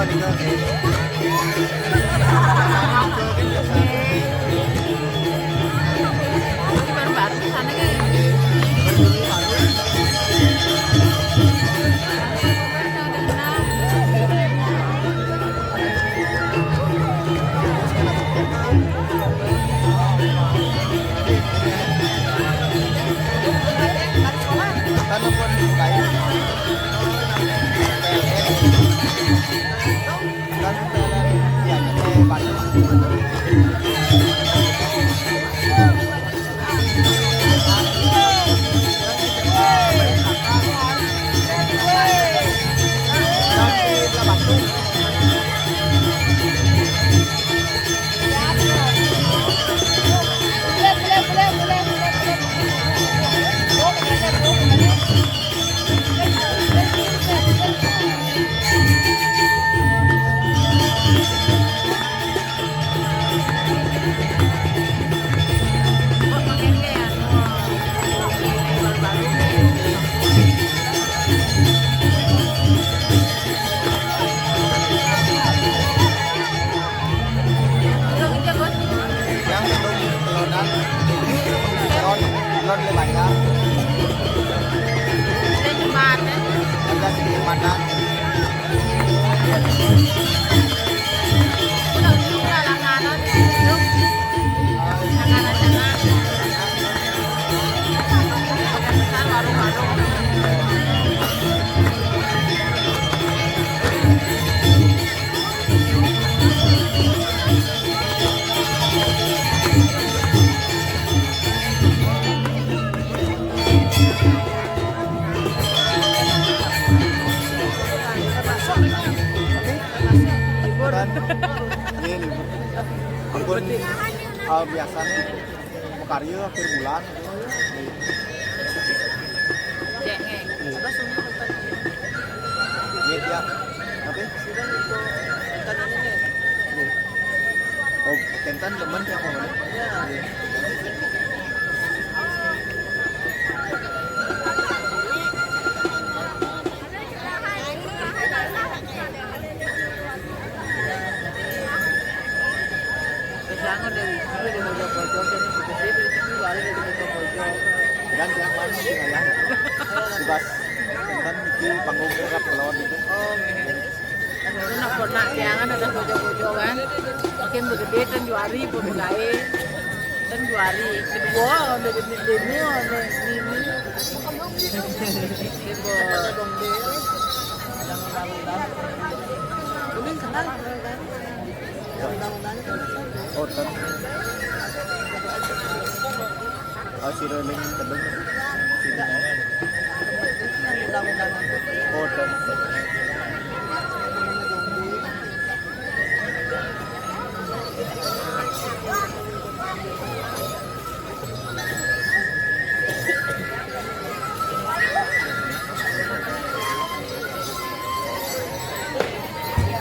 Oh, dito. Baru-baru di sana kayak Tanam pun kayu. Dan ya kita banyak. Yang belum telonan, telon lebih banyak. gimana? Ada di mana? Udah juga langganan itu. Langganan sana. Besar warung-warung. Dan ini libur. Ampun, biasanya mau karya akhir bulan. Cengeng. Iya dia, tapi oh kentan teman siapa mana? Jangan dari pojok-pojok ini gede dari situ balik dari pojok-pojok. Dan yang mana sih ayah? Bebas kentan di panggung kerap lawan itu. Oh, itu nak jangan ada pojok-pojok kan. Makin bergede kan juari pemulai. Kan juari kedua dari demo ada ini. Ibu dong deh. Udah kenal kan? Oh ten. Oh si reling kedeng. Oh ten.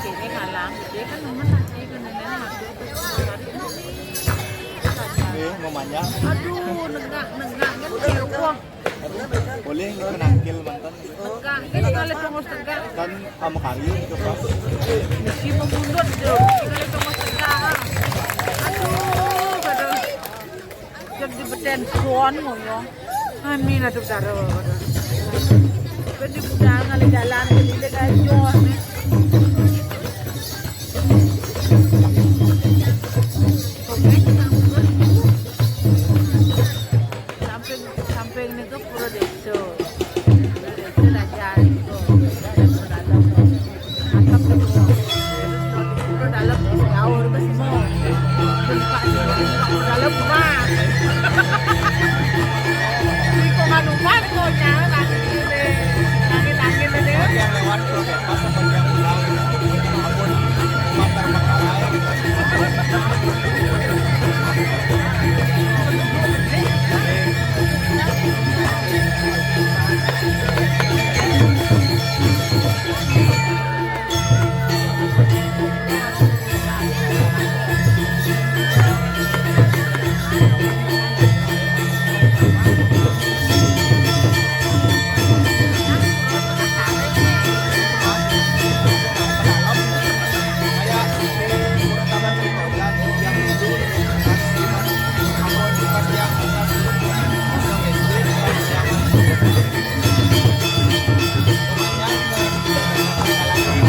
Ini halang, dia kan nomor nanti kan nenek Mamanya. aduh, nenggak kan cewek. Boleh menangkil mantan. Nenggak, kan kalau tunggu setengah. Kan sama kayu itu pas. Mesti membundut dong. Kalau tunggu setengah. Aduh, kadang jadi beten suon ngomong. Amin aduh karo. Kan di budang kali jalan kali gajo. Sampai ini ke Pura Deso. Pura Deso raja itu. Dalam atap itu. Pura dalam jauh ke semua. Buka dalam rumah. Ini kok manuman kok nyala langit-langit ini. Yang lewat program pas sama yang pulang. Ampun matar Tinggal lagi.